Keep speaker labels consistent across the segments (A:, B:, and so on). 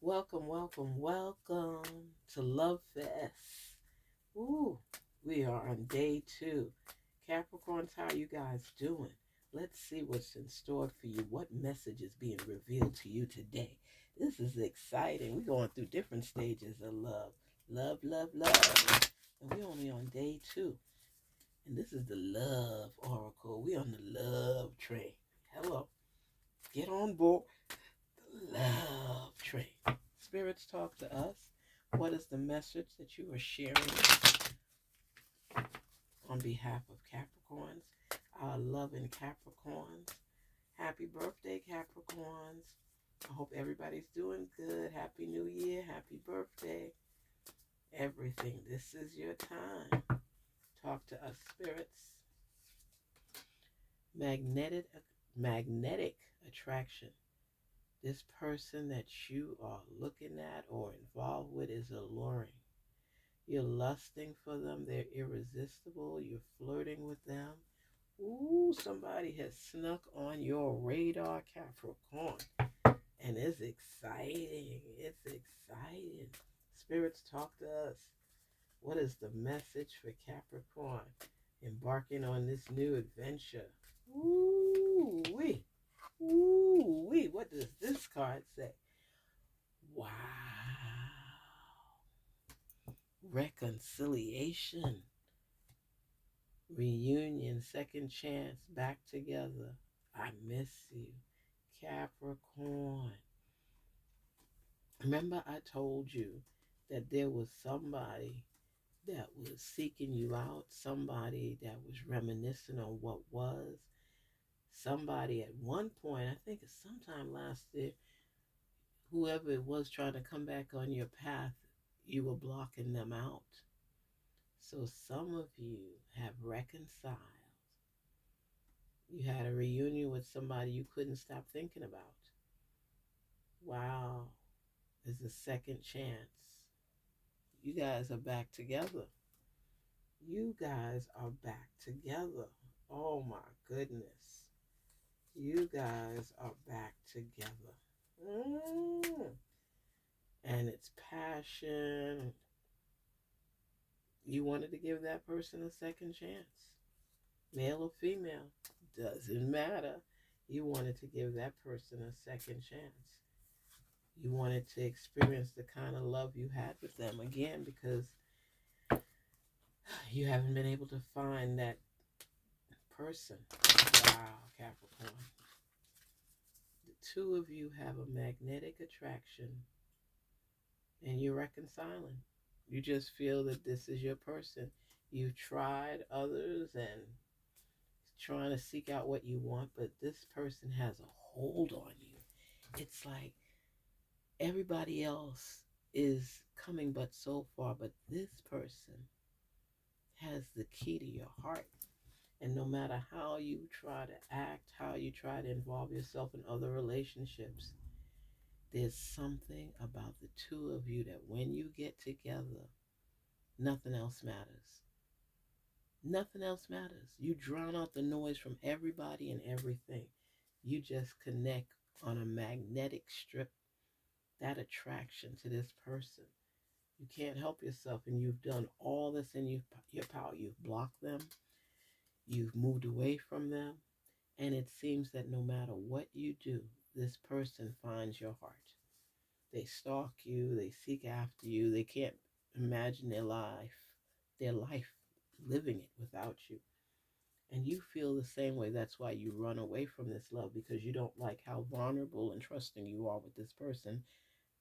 A: Welcome, welcome, welcome to Love Fest. Ooh, we are on day 2. Capricorns, how are you guys doing? Let's see what's in store for you. What message is being revealed to you today? This is exciting. We're going through different stages of love. Love, love, love. And we're only on day 2. And this is the love oracle. We're on the love train. Hello. Get on board. Love train. Spirits, talk to us. What is the message that you are sharing on behalf of Capricorns, our loving Capricorns? Happy birthday, Capricorns. I hope everybody's doing good. Happy New Year. Happy birthday. Everything. This is your time. Talk to us, spirits. Magnetic attraction. This person that you are looking at or involved with is alluring. You're lusting for them. They're irresistible. You're flirting with them. Ooh, somebody has snuck on your radar, Capricorn. And it's exciting. It's exciting. Spirits, talk to us. What is the message for Capricorn embarking on this new adventure? Ooh, wee. Ooh, wee. What does this card say? Wow. Reconciliation, reunion, second chance, back together. I miss you, Capricorn. Remember I told you that there was somebody that was seeking you out, somebody that was reminiscing on what was, somebody at one point, I think it's sometime last year, whoever it was trying to come back on your path, you were blocking them out. So some of you have reconciled. You had a reunion with somebody you couldn't stop thinking about. Wow. There's a second chance. You guys are back together. You guys are back together. Oh my goodness. You guys are back together. And it's passion. You wanted to give that person a second chance. Male or female, doesn't matter. You wanted to give that person a second chance. You wanted to experience the kind of love you had with them again because you haven't been able to find that person. Wow, Capricorn. The two of you have a magnetic attraction and you're reconciling. You just feel that this is your person. You've tried others and trying to seek out what you want, but this person has a hold on you. It's like everybody else is coming but so far, but this person has the key to your heart. And no matter how you try to act, how you try to involve yourself in other relationships, there's something about the two of you that when you get together, nothing else matters. Nothing else matters. You drown out the noise from everybody and everything. You just connect on a magnetic strip, that attraction to this person. You can't help yourself, and you've done all this in your power. You've blocked them, you've moved away from them, and it seems that no matter what you do, this person finds your heart. They stalk you, they seek after you, they can't imagine their life living it without you. And you feel the same way. That's why you run away from this love because you don't like how vulnerable and trusting you are with this person.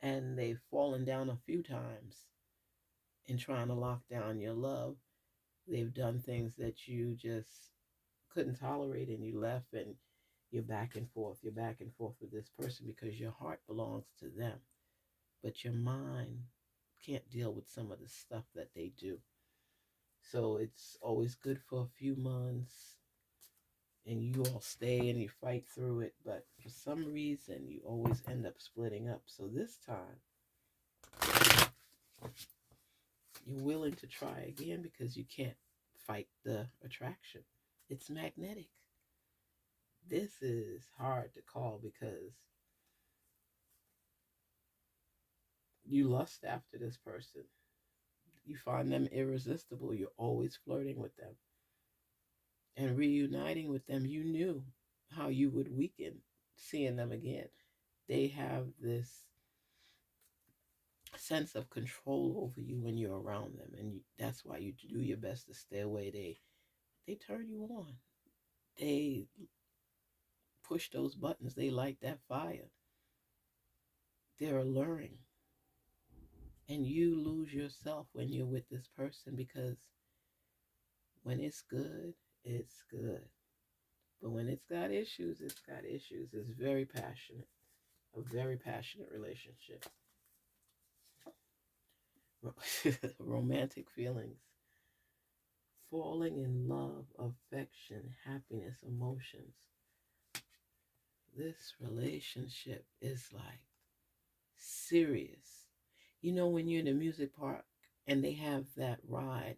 A: And they've fallen down a few times in trying to lock down your love. They've done things that you just couldn't tolerate and you left and you're back and forth. You're back and forth with this person because your heart belongs to them. But your mind can't deal with some of the stuff that they do. So it's always good for a few months and you all stay and you fight through it, but for some reason you always end up splitting up. So this time you're willing to try again because you can't fight the attraction. It's magnetic. This is hard to call because You lust after this person. You find them irresistible. You're always flirting with them. And reuniting with them, you knew how you would weaken seeing them again. They have this sense of control over you when you're around them, and that's why you do your best to stay away. They turn you on. They push those buttons. They light that fire. They're alluring. And you lose yourself when you're with this person, because when it's good, it's good. But when it's got issues, it's got issues. It's very passionate, a very passionate relationship. Romantic feelings, falling in love, affection, happiness, emotions. This relationship is like serious. You know, when you're in the music park and they have that ride,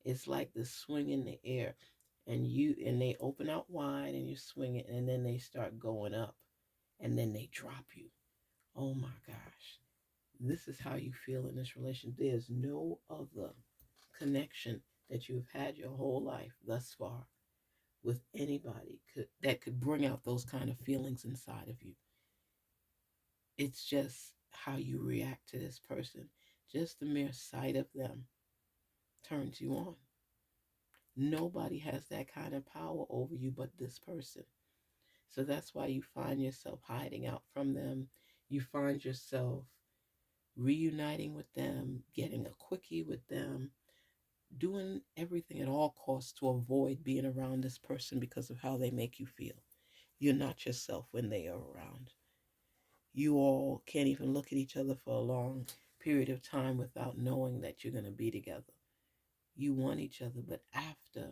A: it's like the swing in the air, and they open out wide and you swing it, and then they start going up, and then they drop you. Oh my gosh. This is how you feel in this relationship. There's no other connection that you've had your whole life thus far with anybody that could bring out those kind of feelings inside of you. It's just how you react to this person. Just the mere sight of them turns you on. Nobody has that kind of power over you but this person. So that's why you find yourself hiding out from them. You find yourself reuniting with them, getting a quickie with them, doing everything at all costs to avoid being around this person because of how they make you feel. You're not yourself when they are around. You all can't even look at each other for a long period of time without knowing that you're going to be together. You want each other, but after,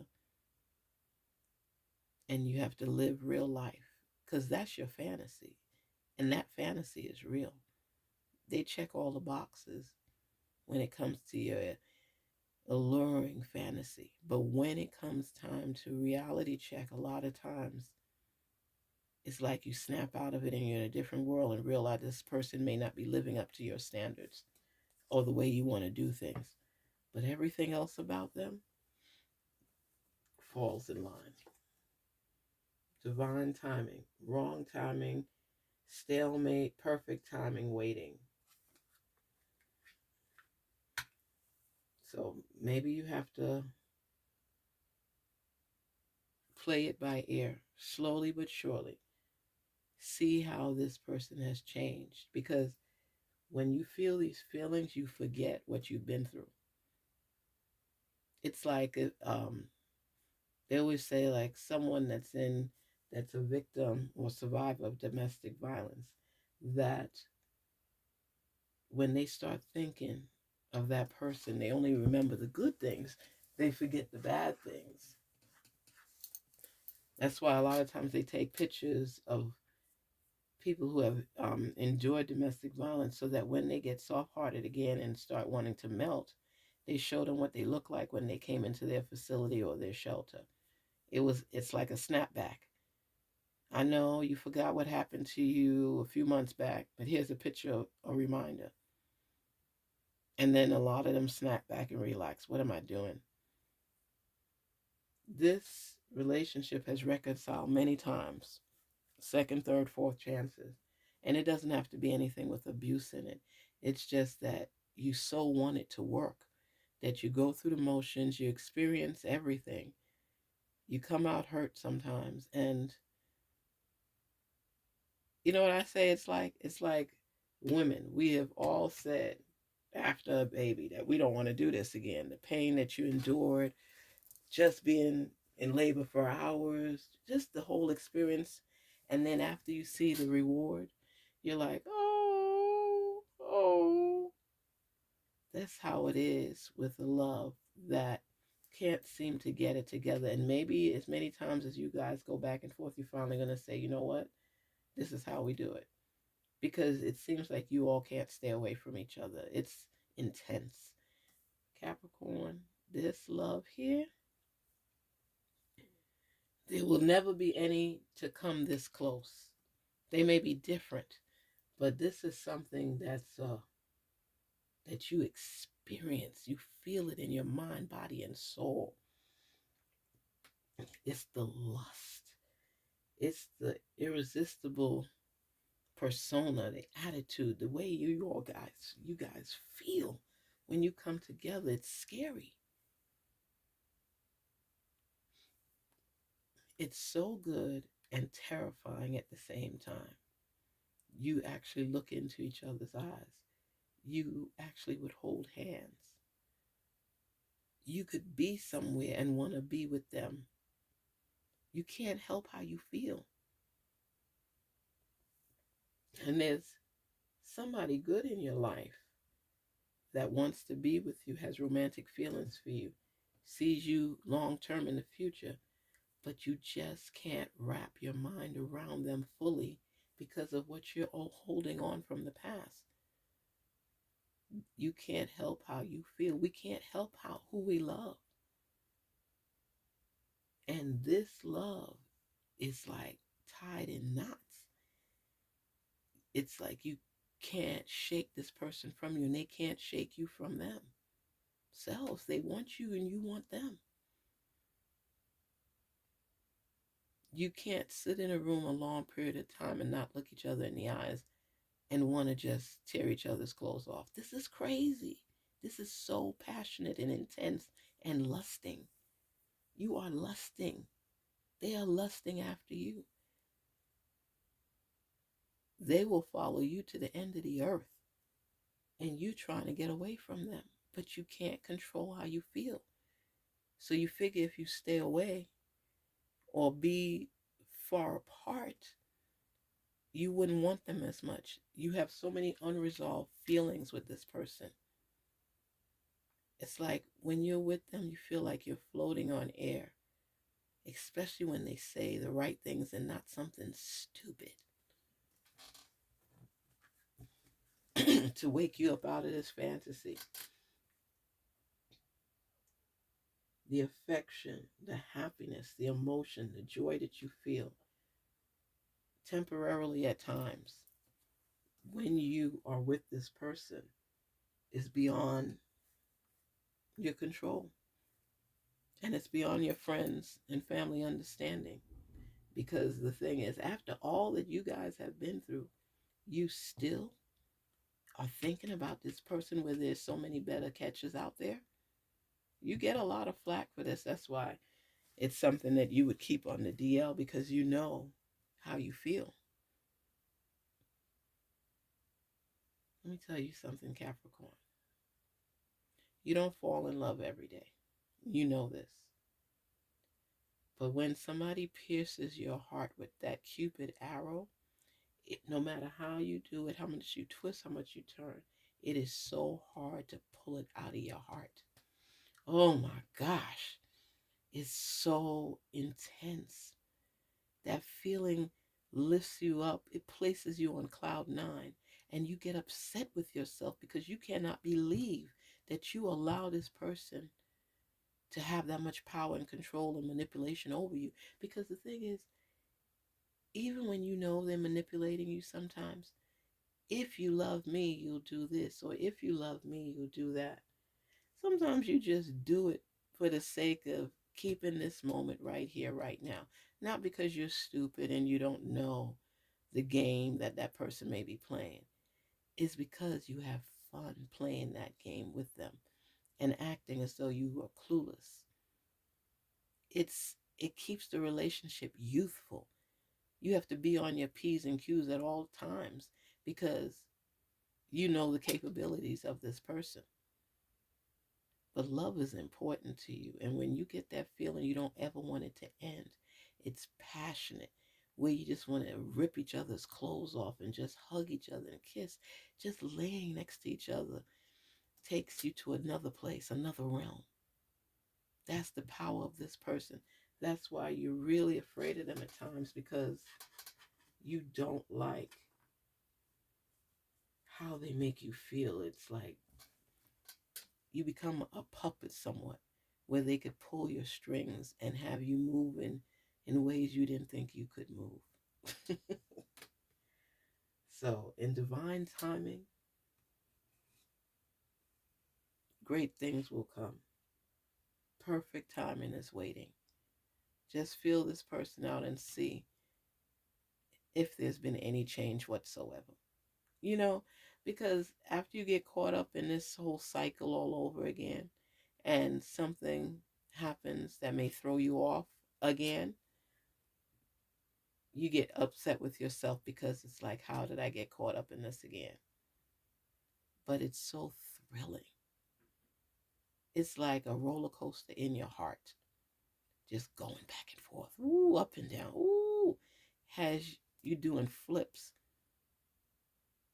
A: and you have to live real life, because that's your fantasy. And that fantasy is real. They check all the boxes when it comes to your alluring fantasy. But when it comes time to reality check, a lot of times it's like you snap out of it and you're in a different world and realize this person may not be living up to your standards or the way you want to do things. But everything else about them falls in line. Divine timing, wrong timing, stalemate, perfect timing, waiting. So maybe you have to play it by ear, slowly but surely. See how this person has changed, because when you feel these feelings, you forget what you've been through. It's like they always say, like someone that's a victim or survivor of domestic violence, that when they start thinking of that person, they only remember the good things. They forget the bad things. That's why a lot of times they take pictures of people who have endured domestic violence, so that when they get soft-hearted again and start wanting to melt, they show them what they look like when they came into their facility or their shelter. It's like a snapback. I know you forgot what happened to you a few months back, but here's a picture, a reminder. And then a lot of them snap back and relax. What am I doing? This relationship has reconciled many times, second, third, fourth chances. And it doesn't have to be anything with abuse in it. It's just that you so want it to work, that you go through the motions, you experience everything. You come out hurt sometimes. And you know what I say? It's like women. We have all said after a baby that we don't want to do this again. The pain that you endured, just being in labor for hours, just the whole experience. And then after you see the reward, you're like, oh, oh. That's how it is with a love that can't seem to get it together. And maybe as many times as you guys go back and forth, you're finally going to say, you know what? This is how we do it. Because it seems like you all can't stay away from each other. It's intense. Capricorn, this love here, there will never be any to come this close. They may be different, but this is something that's that you experience. You feel it in your mind, body, and soul. It's the lust. It's the irresistible persona, the attitude, the way you guys feel when you come together. It's scary. It's so good and terrifying at the same time. You actually look into each other's eyes. You actually would hold hands. You could be somewhere and want to be with them. You can't help how you feel. And there's somebody good in your life that wants to be with you, has romantic feelings for you, sees you long term in the future, but you just can't wrap your mind around them fully because of what you're all holding on from the past. You can't help how you feel. We can't help who we love. And this love is like tied in knots. It's like you can't shake this person from you, and they can't shake you from themselves. They want you and you want them. You can't sit in a room a long period of time and not look each other in the eyes and want to just tear each other's clothes off. This is crazy. This is so passionate and intense and lusting. You are lusting. They are lusting after you. They will follow you to the end of the earth, and you trying to get away from them, but you can't control how you feel. So you figure if you stay away or be far apart, you wouldn't want them as much. You have so many unresolved feelings with this person. It's like when you're with them, you feel like you're floating on air, especially when they say the right things and not something stupid to wake you up out of this fantasy. The affection, the happiness, the emotion, the joy that you feel temporarily at times when you are with this person is beyond your control. And it's beyond your friends and family understanding. Because the thing is, after all that you guys have been through, you still are thinking about this person where there's so many better catches out there. You get a lot of flack for this. That's why it's something that you would keep on the DL, because you know how you feel. Let me tell you something, Capricorn. You don't fall in love every day. You know this. But when somebody pierces your heart with that Cupid arrow, no matter how you do it, how much you twist, how much you turn, it is so hard to pull it out of your heart. Oh my gosh. It's so intense. That feeling lifts you up. It places you on cloud 9. And you get upset with yourself because you cannot believe that you allow this person to have that much power and control and manipulation over you. Because the thing is, even when you know they're manipulating you sometimes, if you love me, you'll do this, or if you love me, you'll do that. Sometimes you just do it for the sake of keeping this moment right here, right now. Not because you're stupid and you don't know the game that that person may be playing. It's because you have fun playing that game with them and acting as though you are clueless. It keeps the relationship youthful. You have to be on your P's and Q's at all times because you know the capabilities of this person. But love is important to you. And when you get that feeling, you don't ever want it to end. It's passionate, where you just want to rip each other's clothes off and just hug each other and kiss. Just laying next to each other takes you to another place, another realm. That's the power of this person. That's why you're really afraid of them at times, because you don't like how they make you feel. It's like you become a puppet somewhat, where they could pull your strings and have you moving in ways you didn't think you could move. So in divine timing, great things will come. Perfect timing is waiting. Just feel this person out and see if there's been any change whatsoever. You know, because after you get caught up in this whole cycle all over again and something happens that may throw you off again, you get upset with yourself because it's like, how did I get caught up in this again? But it's so thrilling. It's like a roller coaster in your heart, just going back and forth, ooh, up and down, ooh, has you doing flips.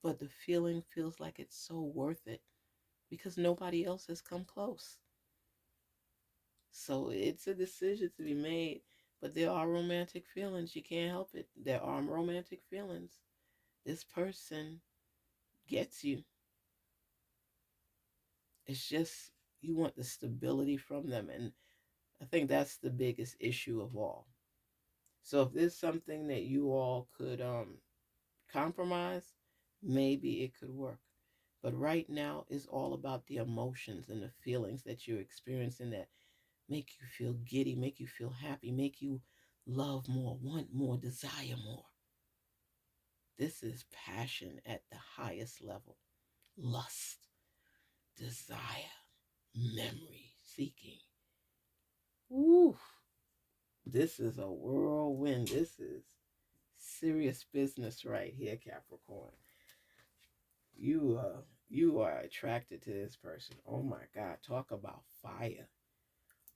A: But the feeling feels like it's so worth it because nobody else has come close. So it's a decision to be made. But there are romantic feelings. You can't help it. There are romantic feelings. This person gets you. It's just you want the stability from them. And I think that's the biggest issue of all. So if there's something that you all could compromise, maybe it could work. But right now is all about the emotions and the feelings that you're experiencing that make you feel giddy, make you feel happy, make you love more, want more, desire more. This is passion at the highest level. Lust, desire, memory seeking. Woo! This is a whirlwind. This is serious business right here, Capricorn. You are attracted to this person. Oh my God, talk about fire.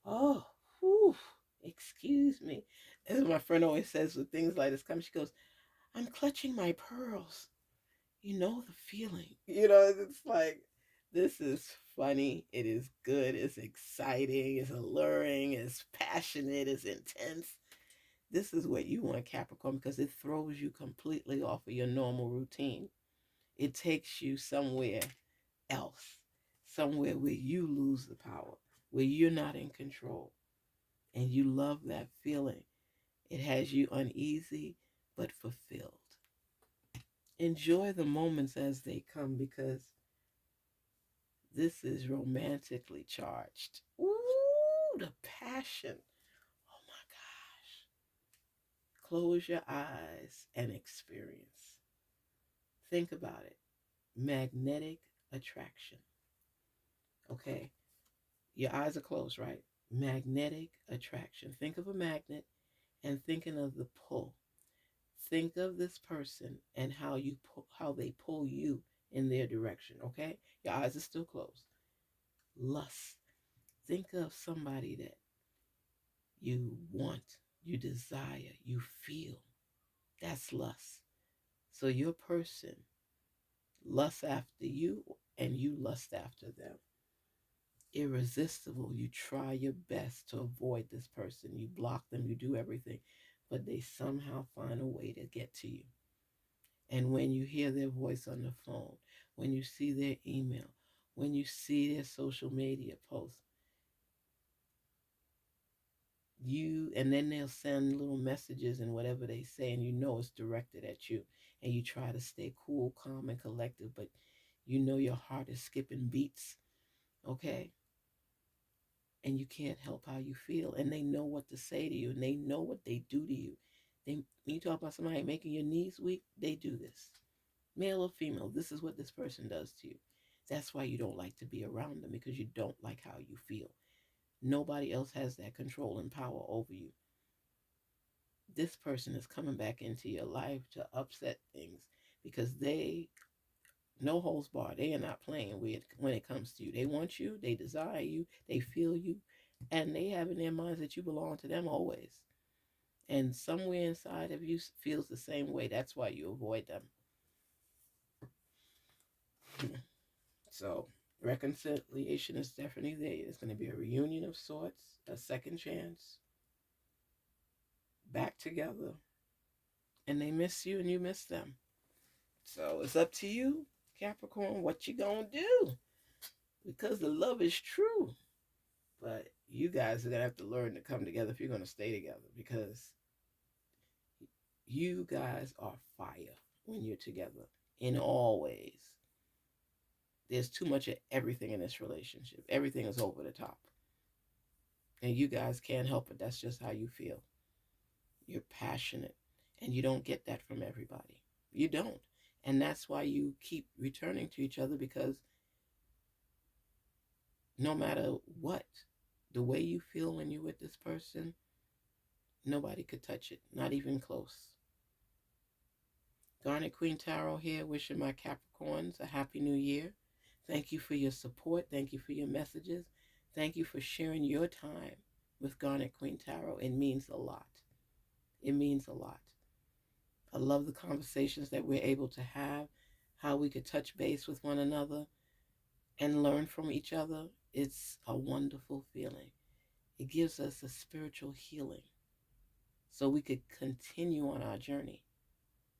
A: Oh, whew, excuse me. As my friend always says with things like this come, she goes, I'm clutching my pearls. You know the feeling. You know, it's like, this is funny. It is good. It's exciting. It's alluring. It's passionate. It's intense. This is what you want, Capricorn, because it throws you completely off of your normal routine. It takes you somewhere else, somewhere where you lose the power, where you're not in control. And you love that feeling. It has you uneasy but fulfilled. Enjoy the moments as they come because this is romantically charged. Ooh, the passion. Oh my gosh. Close your eyes and experience. Think about it. Magnetic attraction. Okay. Your eyes are closed, right? Magnetic attraction. Think of a magnet and thinking of the pull. Think of this person and how they pull you in their direction, okay? Your eyes are still closed. Lust. Think of somebody that you want, you desire, you feel. That's lust. So your person lusts after you and you lust after them. Irresistible. You try your best to avoid this person. You block them, you do everything, but they somehow find a way to get to you. And when you hear their voice on the phone, when you see their email, when you see their social media posts, and then they'll send little messages and whatever they say, and you know it's directed at you. And you try to stay cool, calm, and collected, but you know your heart is skipping beats, okay? And you can't help how you feel. And they know what to say to you, and they know what they do to you. When you talk about somebody making your knees weak, they do this. Male or female, this is what this person does to you. That's why you don't like to be around them, because you don't like how you feel. Nobody else has that control and power over you. This person is coming back into your life to upset things because they, no holds barred, they are not playing with when it comes to you. They want you, they desire you, they feel you, and they have in their minds that you belong to them always. And somewhere inside of you feels the same way. That's why you avoid them. So reconciliation is definitely there. It's going to be a reunion of sorts, a second chance, back together, and they miss you and you miss them. So it's up to you, Capricorn, what you gonna do, because the love is true. But you guys are gonna have to learn to come together if you're gonna stay together, because you guys are fire when you're together in all ways. There's too much of everything in this relationship. Everything is over the top. And you guys can't help it. That's just how you feel. You're passionate. And you don't get that from everybody. You don't. And that's why you keep returning to each other, because no matter what, the way you feel when you're with this person, nobody could touch it. Not even close. Garnet Queen Tarot here, wishing my Capricorns a happy new year. Thank you for your support. Thank you for your messages. Thank you for sharing your time with Garnet Queen Tarot. It means a lot. It means a lot. I love the conversations that we're able to have, how we could touch base with one another and learn from each other. It's a wonderful feeling. It gives us a spiritual healing so we could continue on our journey,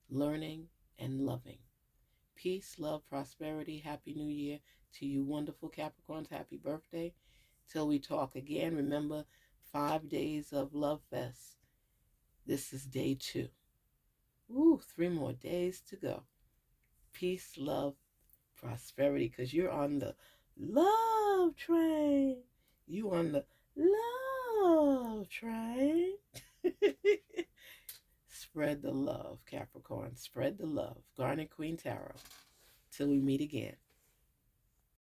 A: learning and loving. Peace, love, prosperity. Happy New Year to you wonderful Capricorns. Happy birthday. Till we talk again, remember 5 days of Love Fest. This is day 2. Ooh, 3 more days to go. Peace, love, prosperity, because you're on the love train. You on the love train. Spread the love, Capricorn. Spread the love. Garnet Queen Tarot. Till we meet again.